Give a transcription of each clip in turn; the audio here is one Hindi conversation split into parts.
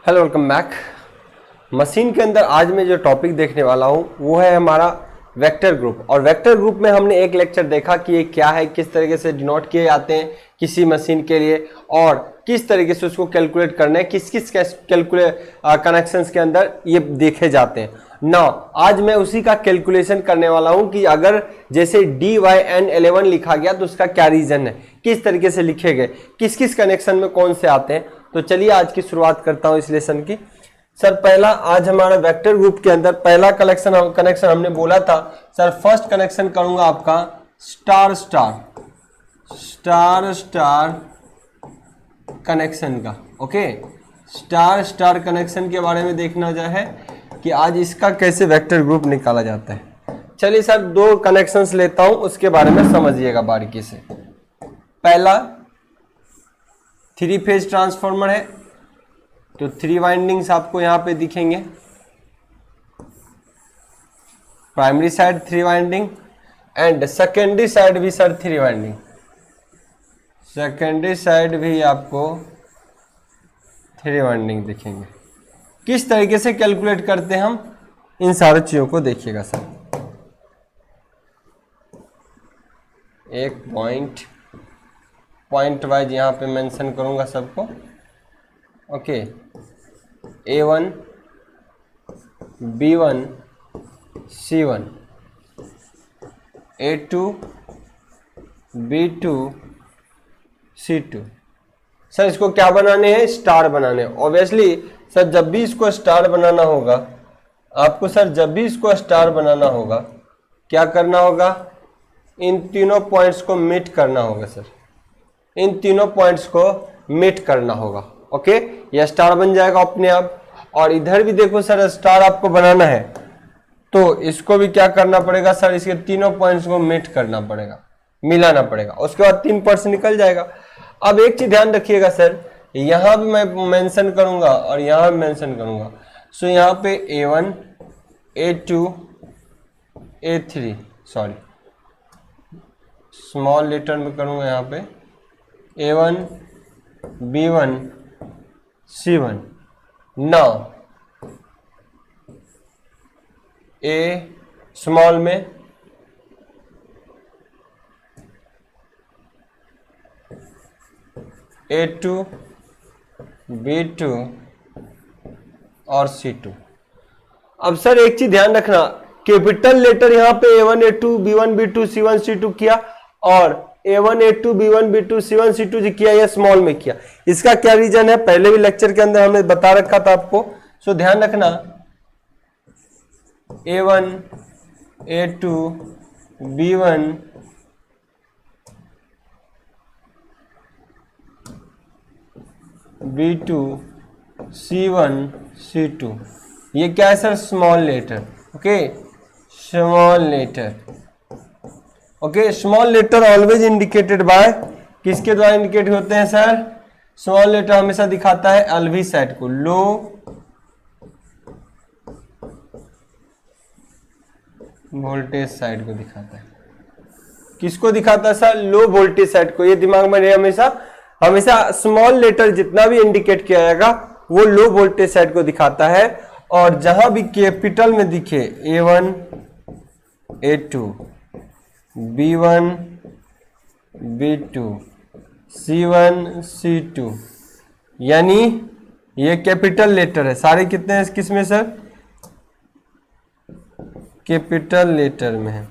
Hello welcome back. मशीन के अंदर आज मैं जो टॉपिक देखने वाला हूँ वो है हमारा वेक्टर ग्रुप। और वेक्टर ग्रुप में हमने एक लेक्चर देखा कि ये क्या है, किस तरीके से डिनोट किए जाते हैं किसी मशीन के लिए और किस तरीके से उसको कैलकुलेट करना है, किस किस कनेक्शंस के अंदर ये देखे जाते हैं। आज मैं उसी का कैलकुलेशन करने वाला हूं कि अगर जैसे DYN11 लिखा गया तो उसका क्या रीजन है, किस तरीके से लिखे गए, किस किस कनेक्शन में कौन से आते हैं। तो चलिए आज की शुरुआत करता हूं इस लेसन की। सर पहला आज हमारा वेक्टर ग्रुप के अंदर पहला कनेक्शन हमने बोला था सर, फर्स्ट कनेक्शन करूंगा आपका स्टार स्टार कनेक्शन का। ओके, स्टार कनेक्शन के बारे में देखना जो है कि आज इसका कैसे वेक्टर ग्रुप निकाला जाता है। चलिए सर दो कनेक्शंस लेता हूं, उसके बारे में समझिएगा बारीकी से। पहला 3 फेज ट्रांसफार्मर है तो 3 वाइंडिंग्स आपको यहां पे दिखेंगे। Primary side 3 winding and secondary side भी सर 3 वाइंडिंग। सेकेंडरी साइड भी आपको 3 वाइंडिंग दिखेंगे। किस तरीके से कैलकुलेट करते हैं हम, इन सारी चीजों को देखिएगा सर। एक पॉइंट वाइज यहां पे मेंशन करूंगा सबको। Okay, A1 B1 C1 A2 B2 C2। Sir इसको क्या बनाने हैं, स्टार बनाने हैं। ऑब्वियसली सर जब भी इसको स्टार बनाना होगा आपको, सर जब भी इसको स्टार बनाना होगा क्या करना होगा, इन तीनों पॉइंट्स को मीट करना होगा सर, इन तीनों पॉइंट्स को मीट करना होगा। ओके, यह स्टार बन जाएगा अपने आप। और इधर भी देखो सर स्टार आपको बनाना है तो इसको भी क्या करना पड़ेगा सर, इसके तीनों पॉइंट्स को मीट करना पड़ेगा, मिलाना पड़ेगा, उसके बाद 3% निकल जाएगा। अब एक चीज ध्यान रखिएगा सर, यहां भी मैं मेंशन करूंगा और यहां भी मेंशन करूंगा। सो यहां पे A1 A2 A3 sorry small letter में करूंगा, यहां पे A1 B1 C1। Now A small में A2 B2 और C2। अब सर एक चीज ध्यान रखना, कैपिटल लेटर यहां पे A1 A2 B1 B2 C1 C2 किया और A1 A2 B1 B2 C1 C2 जी किया, या स्मॉल में किया। इसका क्या रीजन है, पहले भी लेक्चर के अंदर हमने बता रखा था आपको। सो ध्यान रखना A1 A2 B1 B2 C1 C2, ये क्या है sir, small letter. Okay, small letter. Okay, small letter always indicated by, किसके द्वारा इंडिकेट होते हैं सर, स्मॉल लेटर हमेशा दिखाता है LV साइड को, लो वोल्टेज साइड को दिखाता है। किसको दिखाता है सर, लो वोल्टेज साइड को। ये दिमाग में रहे हमेशा स्मॉल लेटर जितना भी इंडिकेट किया जाएगा वो लो वोल्टेज साइड को दिखाता है। और जहां भी कैपिटल में दिखे A1 A2 B1 B2 C1 C2, यानी ये कैपिटल लेटर है। सारे कितने हैं किसमें सर, कैपिटल लेटर में है।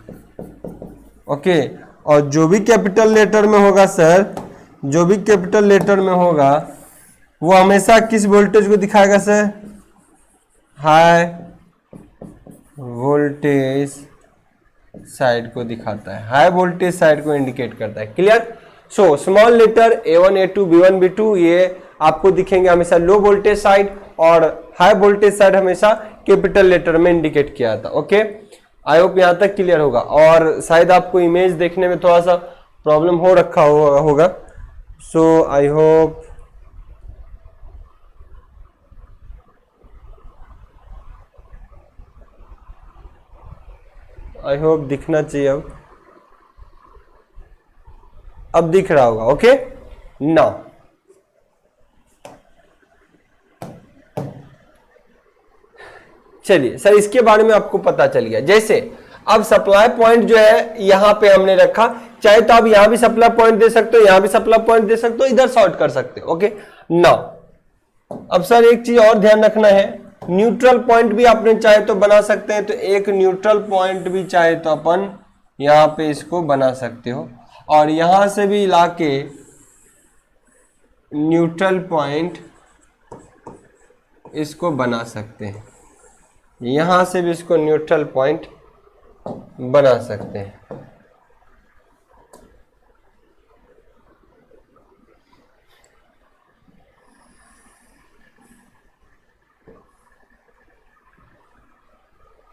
ओके, और जो भी कैपिटल लेटर में होगा सर, जो भी कैपिटल लेटर में होगा वो हमेशा किस वोल्टेज को दिखाएगा सर, हाई वोल्टेज साइड को दिखाता है, हाई वोल्टेज साइड को इंडिकेट करता है। Clear. So small letter A1 A2 B1 B2 ये आपको दिखेंगे हमेशा लो वोल्टेज साइड, और हाई वोल्टेज साइड हमेशा कैपिटल लेटर में इंडिकेट किया था। ओके, आई होप यहां तक क्लियर होगा। और शायद आपको इमेज देखने में थोड़ा सा प्रॉब्लम हो रखा होगा। सो आई होप दिखना चाहिए। अब दिख रहा होगा। ओके, नाउ चलिए सर इसके बारे में आपको पता चल गया। जैसे अब सप्लाई पॉइंट जो है यहां पे हमने रखा, चाहे तो आप यहां भी सप्लाई पॉइंट दे सकते हो, यहां भी सप्लाई पॉइंट दे सकते हो, इधर शॉर्ट कर सकते हो। ओके नाउ अब सर एक चीज और ध्यान रखना है, न्यूट्रल पॉइंट भी आपने चाहे तो बना सकते हैं, तो एक न्यूट्रल पॉइंट भी चाहे तो अपन यहां पे इसको बना सकते हो, और यहां से भी लाके न्यूट्रल पॉइंट इसको बना सकते हैं, यहां से भी इसको न्यूट्रल पॉइंट बना सकते हैं।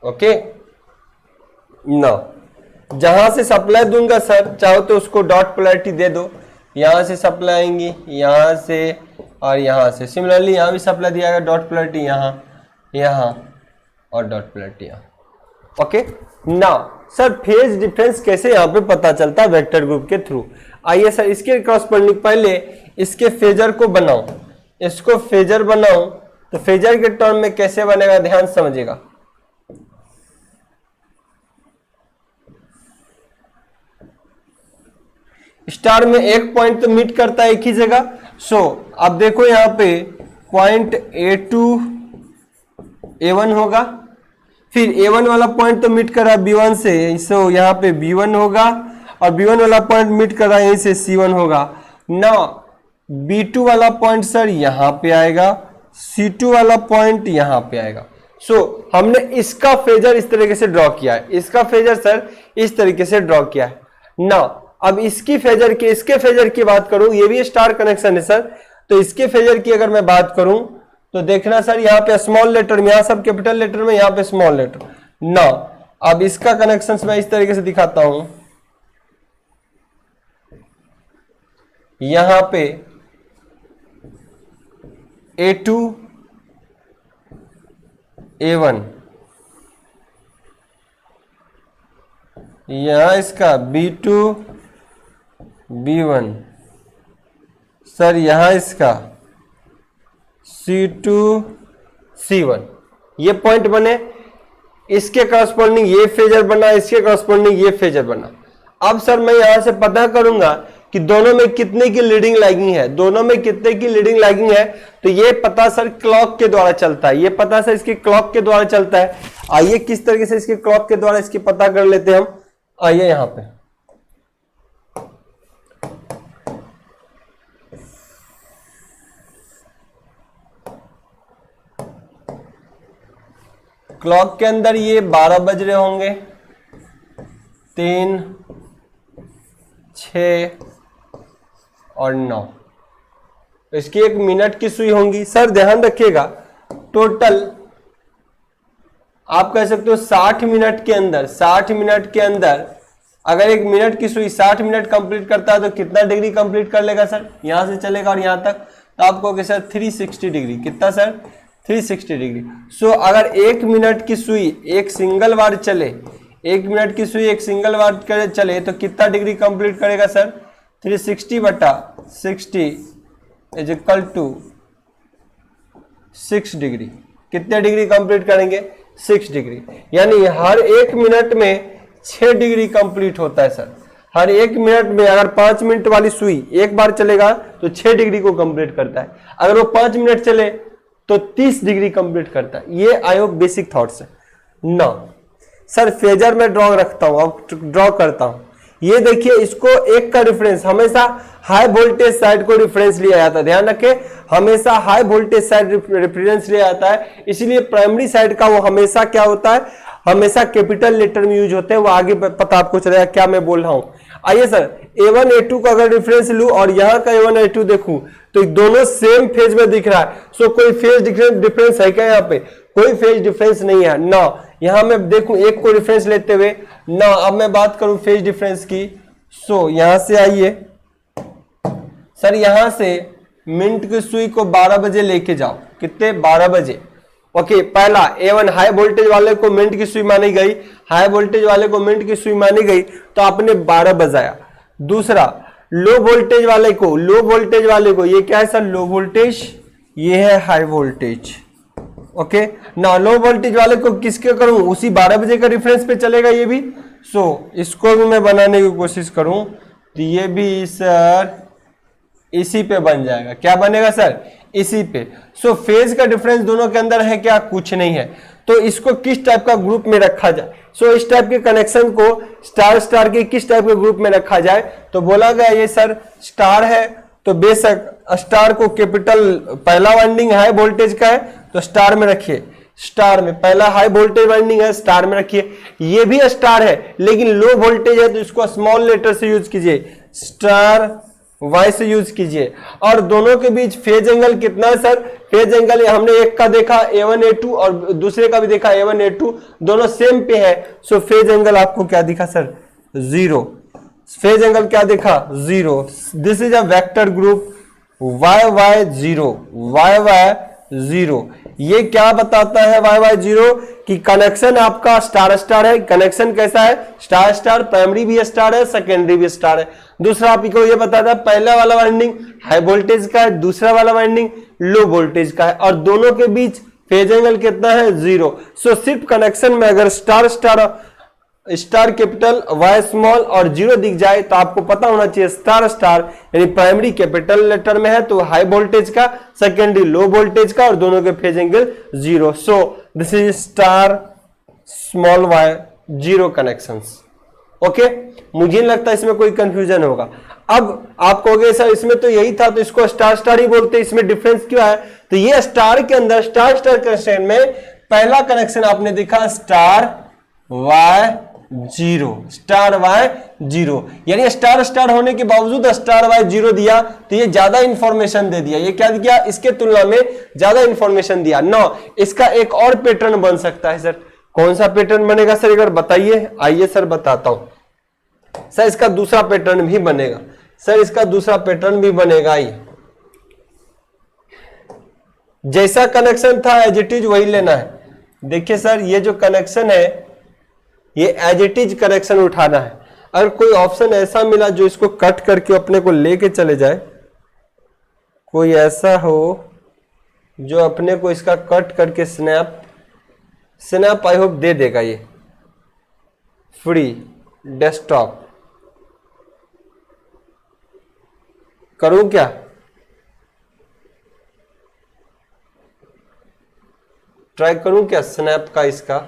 ओके नाउ जहां से सप्लाई दूंगा सर, चाहो तो उसको डॉट पोलैरिटी दे दो, यहां से सप्लाई आएंगी, यहां से और यहां से, सिमिलरली यहां भी सप्लाई दिया गया, डॉट पोलैरिटी यहां, यहां और डॉट पोलैरिटी यहां। Okay now sir phase difference कैसे यहां पे पता चलता है वेक्टर ग्रुप के थ्रू। आइए सर इसके कॉरस्पॉन्डिंग पहले इसके फेजर को बनाओ, इसको फेजर बनाओ, तो फेजर के टर्म में कैसे बनेगा ध्यान समझिएगा। स्टार में एक पॉइंट तो मीट करता है एक ही जगह, सो अब देखो यहां पे पॉइंट A2 A1 होगा, फिर A1 वाला पॉइंट तो मीट कर रहा है B1 से, सो यहाँ पे B1 होगा, और B1 वाला पॉइंट मीट कर रहा है यहीं से C1 होगा। ना B2 वाला पॉइंट सर यहाँ पे आएगा, C2 वाला पॉइंट यहाँ पे आएगा। सो हमने इसका फेजर इस तरीके से ड्रॉ किया है, इसका फेजर सर इस तरीके से ड्रॉ किया है। ना अब इसके फेजर की बात करूं, ये भी स्टार कनेक्शन है सर, तो इसके फेजर की अगर मैं बात करूं तो देखना सर यहाँ पे स्मॉल लेटर में, यहाँ सब कैपिटल लेटर में, यहाँ पे स्मॉल लेटर। ना अब इसका कनेक्शन मैं इस तरीके से दिखाता हूं, यहां पे A2 A1, यहां इसका B2 B1, सर यहां इसका C2 C1, ये पॉइंट बने, इसके करस्पॉन्डिंग ये फेजर बना, इसके करस्पॉन्डिंग ये फेजर बना। अब सर मैं यहां से पता करूंगा कि दोनों में कितने की लीडिंग लैगिंग है, दोनों में कितने की लीडिंग लैगिंग है, तो ये पता सर क्लॉक के द्वारा चलता है, ये पता सर इसके क्लॉक के द्वारा चलता है। आइए किस तरीके से इसके क्लॉक के द्वारा इसकी पता कर लेते हैं हम। आइए यहां पे क्लॉक के अंदर ये 12 बज रहे होंगे, 3 6 और 9, इसकी 1 मिनट की सुई होंगी। सर ध्यान रखिएगा टोटल आप कह सकते हो 60 मिनट के अंदर, 60 मिनट के अंदर अगर 1 मिनट की सुई 60 मिनट कंप्लीट करता है तो कितना डिग्री कंप्लीट कर लेगा सर, यहां से चलेगा और यहां तक, तो आप कहोगे सर 360 डिग्री। कितना सर 360 डिग्री। सो अगर 1 मिनट की सुई एक सिंगल बार चले, 1 मिनट की सुई एक सिंगल बार चले तो कितना डिग्री कंप्लीट करेगा सर, 360 बटा 60 इज इक्वल टू 6 डिग्री। कितने डिग्री कंप्लीट करेंगे, 6 डिग्री। यानी हर 1 मिनट में 6 डिग्री कंप्लीट होता है सर। हर 1 मिनट में अगर 5 मिनट वाली सुई एक बार चलेगा तो 6 डिग्री को कंप्लीट करता है, अगर वो 5 मिनट चले तो 30 डिग्री कंप्लीट करता है। ये आयो बेसिक थॉट्स है ना। सर फेजर में ड्रॉ रखता हूं, अब ड्रॉ करता हूं। ये देखिए इसको एक का रिफरेंस हमेशा हाई वोल्टेज साइड को रिफरेंस लिया जाता है, ध्यान रखें हमेशा हाई वोल्टेज साइड रिफरेंस लिया जाता है, इसलिए प्राइमरी साइड का वो हमेशा क्या होता है, हमेशा कैपिटल लेटर में यूज होते हैं। वो आगे पता आपको चलेगा क्या मैं बोल रहा हूं। आइए सर A1 A2 का अगर रेफरेंस लूं और यहाँ का A1 A2 देखूं तो दोनों सेम फेज में दिख रहा है। सो कोई फेज डिफरेंस है क्या, यहाँ पे कोई फेज डिफरेंस नहीं है ना। यहाँ मैं देखूं एक को रेफरेंस लेते हुए ना, अब मैं बात करूं फेज डिफरेंस की। सो यहां से आइए सर, यहां से मिनट की सुई को 12 बजे लेके जाओ, कितने 12 बजे। ओके पहला A1 हाई वोल्टेज वाले को मिनट की सुई मानी गई, हाई वोल्टेज वाले को मिनट की सुई मानी गई तो आपने 12 बजाया। दूसरा लो वोल्टेज वाले को, ये क्या है सर लो वोल्टेज, ये है हाई वोल्टेज। ओके ना, लो वोल्टेज वाले को किसके करूं, उसी 12 बजे का रेफरेंस पे चलेगा ये भी। सो इसको भी मैं बनाने की कोशिश करूं तो ये भी सर इसी पे बन जाएगा। क्या बनेगा सर, इसी पे। सो फेज का डिफरेंस दोनों के अंदर है क्या, कुछ नहीं है। तो इसको किस टाइप का ग्रुप में रखा जाए, सो इस टाइप के कनेक्शन को स्टार स्टार के किस टाइप के ग्रुप में रखा जाए, तो बोला गया ये सर स्टार है तो बेशक स्टार को कैपिटल, पहला वाइंडिंग हाई वोल्टेज का है तो स्टार में रखिए, स्टार में पहला हाई वोल्टेज वाइंडिंग है स्टार में रखिए। ये भी स्टार है लेकिन लो वोल्टेज है तो इसको स्मॉल लेटर से यूज कीजिए, स्टार वाई से यूज कीजिए। और दोनों के बीच फेज एंगल कितना है सर, फेज एंगल हमने एक का देखा A1 A2 और दूसरे का भी देखा A1 A2, दोनों सेम पे है। सो फेज एंगल आपको क्या दिखा सर, 0। फेज एंगल क्या दिखा, 0। This is a vector group YY0, YY0। ये क्या बताता है YY0 कि कनेक्शन आपका स्टार स्टार है। कनेक्शन कैसा है, स्टार स्टार, प्राइमरी भी स्टार है, सेकेंडरी भी स्टार है। दूसरा आपको ये बताता है पहला वाला वाइंडिंग हाई वोल्टेज का है, दूसरा वाला वाइंडिंग लो वोल्टेज का है, और दोनों के बीच फेज एंगल कितना है, 0। सो सिर्फ कनेक्शन में अगर star star, star capital, Y small और 0 दिख जाए तो आपको पता होना चाहिए स्टार स्टार यानी प्राइमरी कैपिटल लेटर में है तो हाई वोल्टेज का, सेकेंडरी लो वोल्टेज का, और दोनों के phase angle 0। So this is star small Y 0 connections. Okay, मुझे नहीं लगता इसमें कोई कंफ्यूजन होगा। अब आप कहोगे सर इसमें तो यही था तो इसको स्टार स्टार ही बोलते, इसमें डिफरेंस क्यों है, तो ये स्टार के अंदर स्टार स्टार कनेक्शन में पहला कनेक्शन आपने देखा स्टार वाई 0, स्टार वाई 0, यानी स्टार स्टार होने के बावजूद स्टार वाई 0 दिया तो ये ज्यादा इंफॉर्मेशन दे दिया। ये क्या दिया, इसके तुलना में ज्यादा इंफॉर्मेशन दिया। नो, इसका एक और पैटर्न बन सकता है सर। कौन सा पैटर्न बनेगा सर, अगर बताइए, आइए सर बताता हूं। सर इसका दूसरा पैटर्न भी बनेगा, सर इसका दूसरा पैटर्न भी बनेगा। आइए, जैसा कनेक्शन था एज इट इज वही लेना है। देखिए सर ये जो कनेक्शन है ये एज इट इज कनेक्शन उठाना है। अगर कोई ऑप्शन ऐसा मिला जो इसको कट करके अपने को लेके चले जाए, कोई ऐसा हो जो अपने को इसका कट करके स्नैप आई होप दे देगा। ये फ्री डेस्कटॉप करूं क्या, ट्राई करूं क्या स्नैप का इसका,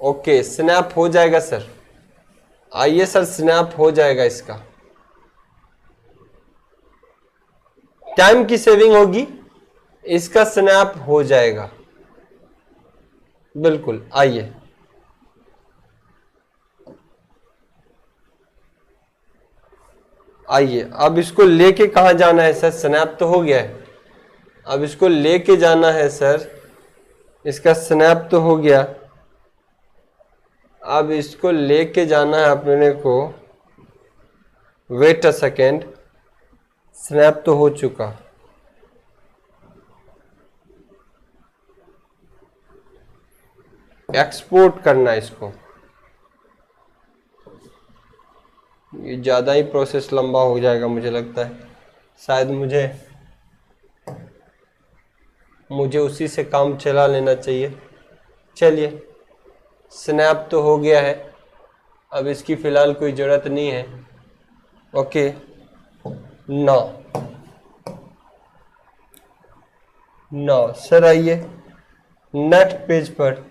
ओके स्नैप हो जाएगा सर। आइए सर स्नैप हो जाएगा, इसका टाइम की सेविंग होगी, इसका स्नैप हो जाएगा बिल्कुल। आइए आइए, अब इसको लेके कहां जाना है सर, स्नैप तो हो गया है, अब इसको लेके जाना है सर, इसका स्नैप तो हो गया, अब इसको लेके जाना है अपने को, वेट अ सेकेंड, स्नैप तो हो चुका, एक्सपोर्ट करना है इसको। ये ज़्यादा ही प्रोसेस लंबा हो जाएगा मुझे लगता है, शायद मुझे उसी से काम चला लेना चाहिए। चलिए स्नैप तो हो गया है, अब इसकी फ़िलहाल कोई ज़रूरत नहीं है। ओके नौ सर आइए नेक्स्ट पेज पर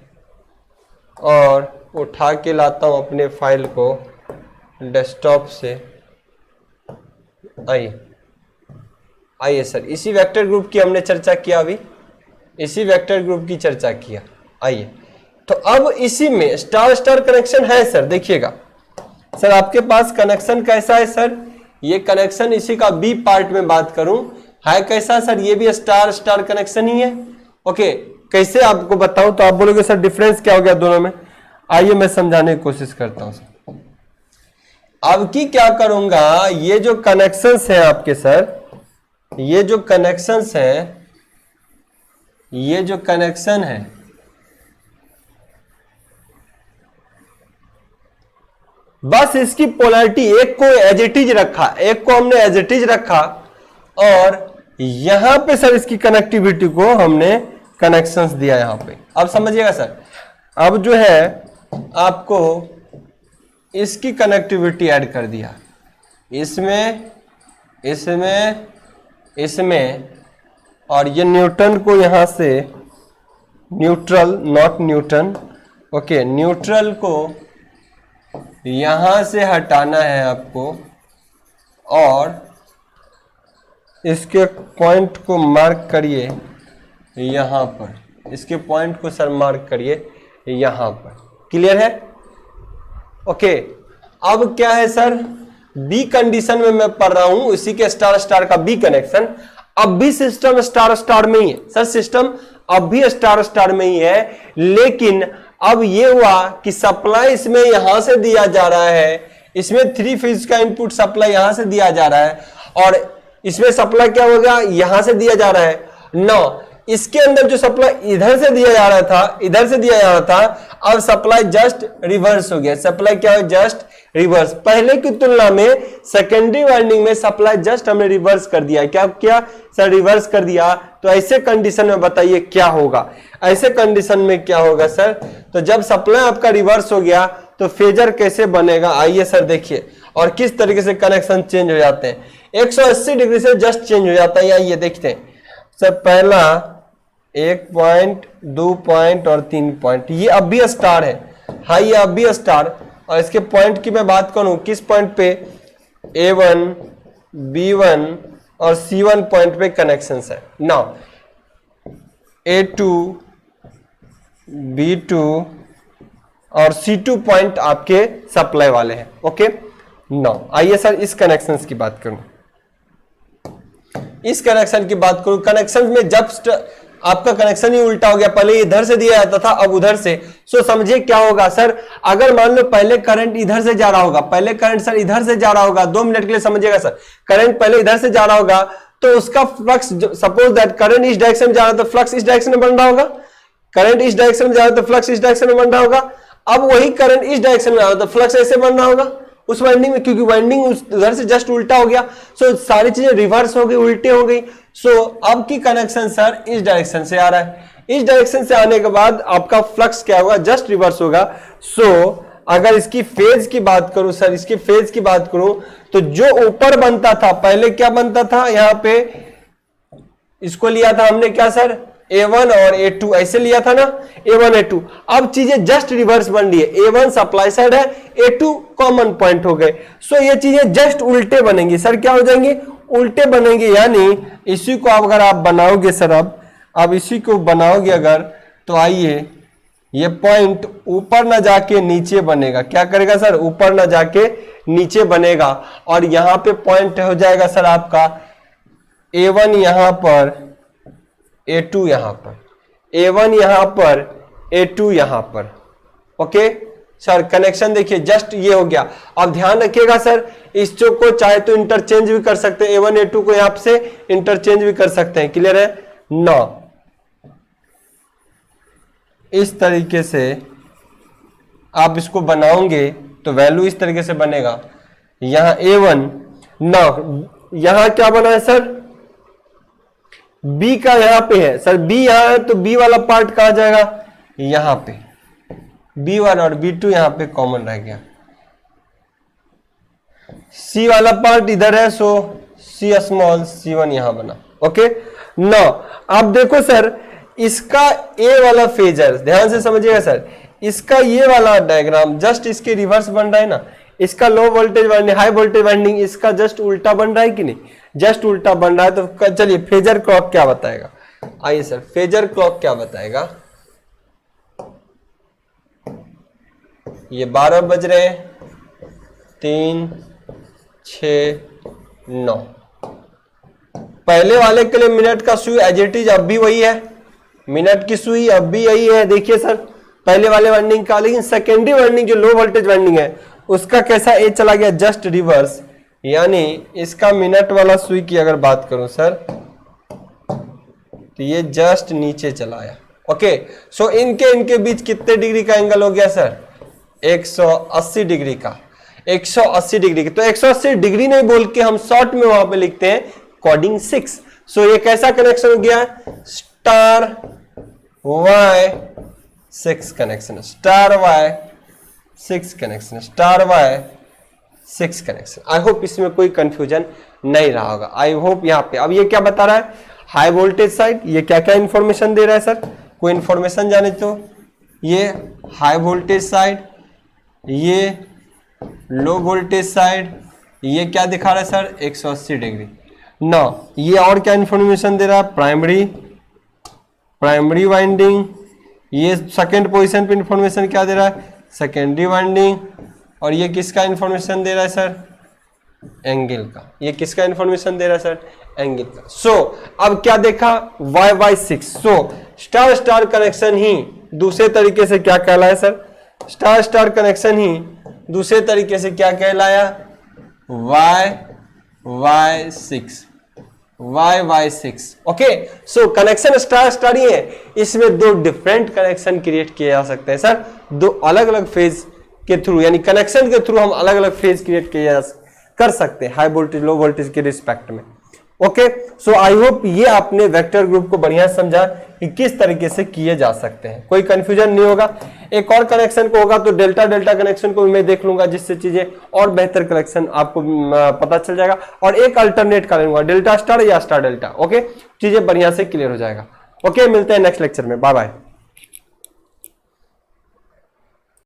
और उठा के लाता हूँ अपने फाइल को डेस्कटॉप से। आइए सर, इसी वेक्टर ग्रुप की हमने चर्चा किया, अभी इसी वेक्टर ग्रुप की चर्चा किया। आइए तो अब इसी में स्टार स्टार कनेक्शन है सर। देखिएगा सर आपके पास कनेक्शन कैसा है सर, ये कनेक्शन इसी का बी पार्ट में बात करूं है कैसा सर, ये भी स्टार स्टार कनेक्शन ही है। ओके कैसे आपको बताऊं तो आप बोलोगे सर डिफरेंस क्या हो गया दोनों में। आइए मैं समझाने की कोशिश करता हूं सर। अब की क्या करूंगा, ये जो कनेक्शंस हैं आपके सर, ये जो कनेक्शंस हैं, ये जो कनेक्शन है बस इसकी पोलैरिटी एक को एज इट इज रखा, एक को हमने एज इट इज रखा, और यहां पे सर इसकी कनेक्टिविटी को हमने कनेक्शंस दिया यहां पे। अब समझिएगा सर, अब जो है आपको इसकी कनेक्टिविटी ऐड कर दिया, इसमें इसमें इसमें, और ये न्यूटन को यहां से neutral, not Newton, okay, neutral को यहां से हटाना है आपको, और इसके पॉइंट को मार्क करिए यहां पर, इसके पॉइंट को सर मार्क करिए यहां पर। क्लियर है? ओके, अब क्या है सर, बी कंडीशन में मैं पढ़ रहा हूं, इसी के स्टार स्टार का बी कनेक्शन। अब भी सिस्टम स्टार स्टार में ही है सर, सिस्टम अब भी स्टार स्टार में ही है, लेकिन अब ये हुआ कि सप्लाई इसमें यहां से दिया जा रहा है, इसमें 3 फेज का इनपुट सप्लाई यहां से दिया जा रहा है, और इसमें सप्लाई क्या होगा, यहां से दिया जा रहा है। नो, इसके अंदर जो सप्लाई इधर से दिया जा रहा था, इधर से दिया जा रहा था, अब सप्लाई जस्ट रिवर्स हो गया। सप्लाई क्या हो, जस्ट रिवर्स। पहले की तुलना में सेकेंडरी वाइंडिंग में सप्लाई जस्ट हमने रिवर्स कर दिया। क्या किया सर, रिवर्स कर दिया। तो ऐसे कंडीशन में बताइए क्या होगा, ऐसे कंडीशन में क्या होगा सर, तो जब सप्लाई आपका रिवर्स हो गया तो फेजर कैसे बनेगा, आइए सर देखिए, और किस तरीके से कनेक्शन चेंज हो जाते हैं। 180 डिग्री से जस्ट चेंज हो जाता है। आइए देखते हैं सर, पहला 1 पॉइंट, 2 पॉइंट और 3 पॉइंट, ये अब भी स्टार है, हाई, ये अब भी स्टार। और इसके पॉइंट की मैं बात करूं, किस पॉइंट पे, A1, B1 और C1 पॉइंट पे कनेक्शन है। नाउ A2, B2 और C2 पॉइंट आपके सप्लाई वाले हैं। ओके, नाउ आइए सर इस कनेक्शन की बात करूं, इस कनेक्शन की बात करूं। कनेक्शन में जब आपका कनेक्शन ही उल्टा हो गया, पहले इधर से दिया जाता था, अब उधर से, सो समझिए क्या होगा सर, अगर मान लो पहले करंट इधर से जा रहा होगा, पहले करंट सर इधर से जा रहा होगा, 2 मिनट के लिए समझिएगा सर, करंट पहले इधर से जा रहा होगा, तो उसका फ्लक्स, सपोज दैट करंट इस डायरेक्शन में जा रहा है तो फ्लक्स इस डायरेक्शन में बन रहा होगा, करंट इस डायरेक्शन में जा रहा है तो फ्लक्स इस डायरेक्शन में बन रहा होगा। अब वही करंट इस डायरेक्शन में आ रहा है तो फ्लक्स ऐसे बन रहा होगा उस वाइंडिंग में, क्योंकि वाइंडिंग उधर से जस्ट उल्टा हो गया, सो सारी चीजें रिवर्स हो गई, उल्टे हो गई। सो अब की कनेक्शन सर इस डायरेक्शन से आ रहा है, इस डायरेक्शन से आने के बाद आपका फ्लक्स क्या होगा, जस्ट रिवर्स होगा। सो अगर इसकी फेज की बात करूं सर, इसकी फेज की बात करूं तो जो ऊपर बनता था, पहले क्या बनता था, यहां पे इसको लिया था हमने क्या सर, A1 और A2 ऐसे लिया था ना, A1 A2। अब चीजें जस्ट रिवर्स बन रही है, A1 सप्लाई साइड है, A2 कॉमन पॉइंट हो गए। सो ये चीजें जस्ट उल्टे बनेंगी सर, क्या हो जाएंगे, उल्टे बनेंगे। यानी इसी को अगर आप बनाओगे सर, अब इसी को बनाओगे अगर, तो आइए ये पॉइंट ऊपर ना जाके नीचे बनेगा। क्या करेगा सर, ऊपर ना जाके नीचे बनेगा, और यहां पे पॉइंट हो जाएगा सर आपका A1 यहां पर, A2 यहां पर, A1 यहां पर, A2 यहां पर। ओके सर, कनेक्शन देखिए जस्ट ये हो गया। अब ध्यान रखिएगा सर, इस चौक को चाहे तो इंटरचेंज भी कर सकते हैं, A1 A2 को यहां से इंटरचेंज भी कर सकते हैं। क्लियर है? नो, इस तरीके से आप इसको बनाओगे तो वैल्यू इस तरीके से बनेगा। यहां A1, ना यहां क्या बना है सर, B का यहां पे है सर, B यहां है तो B वाला पार्ट कहां जाएगा, यहां पे, B1 और B2 यहां पे कॉमन रह गया। C वाला पार्ट इधर है, सो C स्मॉल, C1 यहां बना। ओके, नो अब देखो सर, इसका A वाला फेजर ध्यान से समझिएगा सर, इसका ये वाला डायग्राम जस्ट इसके रिवर्स बन रहा है ना, इसका low voltage winding, high voltage winding इसका जस्ट उल्टा बन रहा है कि नहीं, जस्ट उल्टा बन रहा है। तो चलिए फेजर क्लॉक क्या बताएगा, आइए सर फेजर क्लॉक क्या बताएगा। ये 12 बज रहे हैं, 3, 6, 9। पहले वाले के लिए मिनट का सुई एज इट इज अब भी वही है, मिनट की सुई अब भी यही है। देखिए सर, पहले वाले वाइंडिंग का, लेकिन सेकेंडरी वाइंडिंग जो लो वोल्टेज वाइंडिंग है उसका कैसा ए चला गया, जस्ट रिवर्स। यानी इसका मिनट वाला सुई की अगर बात करूं सर, तो ये जस्ट नीचे चला आया। ओके, सो इनके बीच कितने डिग्री का एंगल हो गया सर, 180 डिग्री का। 180 डिग्री की। तो 180 डिग्री नहीं बोल के हम शॉर्ट में वहां पे लिखते हैं कोडिंग 6। सो ये कैसा कनेक्शन हो गया? Star Y 6 connection, star Y 6 connection, star Y 6 connection. I hope इसमें कोई कंफ्यूजन नहीं रहा होगा। आई होप यहाँ पे अब ये क्या बता रहा है? High voltage side. ये क्या क्या इंफॉर्मेशन दे रहा है सर? कोई इंफॉर्मेशन जाने तो ये हाई वोल्टेज साइड, ये लो वोल्टेज साइड, ये क्या दिखा रहा है सर? 180 डिग्री। ना ये और क्या इंफॉर्मेशन दे रहा है? Primary winding. ये सेकेंड पोजीशन पे इंफॉर्मेशन क्या दे रहा है? Secondary winding. और ये किसका इंफॉर्मेशन दे रहा है सर? एंगल का। ये किसका इंफॉर्मेशन दे रहा है सर? एंगल का। सो अब क्या देखा? Y/6। So star star connection ही दूसरे तरीके से क्या कहलाया सर? स्टार स्टार कनेक्शन ही दूसरे तरीके से क्या कहलाया? Y/6। ओके, सो कनेक्शन स्टार स्टार ही है। इसमें दो डिफरेंट कनेक्शन क्रिएट किए जा सकते हैं सर, दो अलग अलग फेज के थ्रू, यानी कनेक्शन के थ्रू हम अलग अलग फेज क्रिएट कर सकते हैं हाई वोल्टेज लो वोल्टेज के रिस्पेक्ट में। ओके, सो आई होप ये आपने वेक्टर ग्रुप को बढ़िया समझा कि किस तरीके से किए जा सकते हैं, कोई कंफ्यूजन नहीं होगा। एक और कनेक्शन को होगा तो डेल्टा डेल्टा कनेक्शन को मैं देख लूंगा, जिससे चीजें और बेहतर कनेक्शन आपको पता चल जाएगा। और एक अल्टरनेट कर लूंगा, डेल्टा स्टार या स्टार डेल्टा। ओके, चीजें बढ़िया से क्लियर हो जाएगा। ओके, मिलते हैं नेक्स्ट लेक्चर में। Bye bye.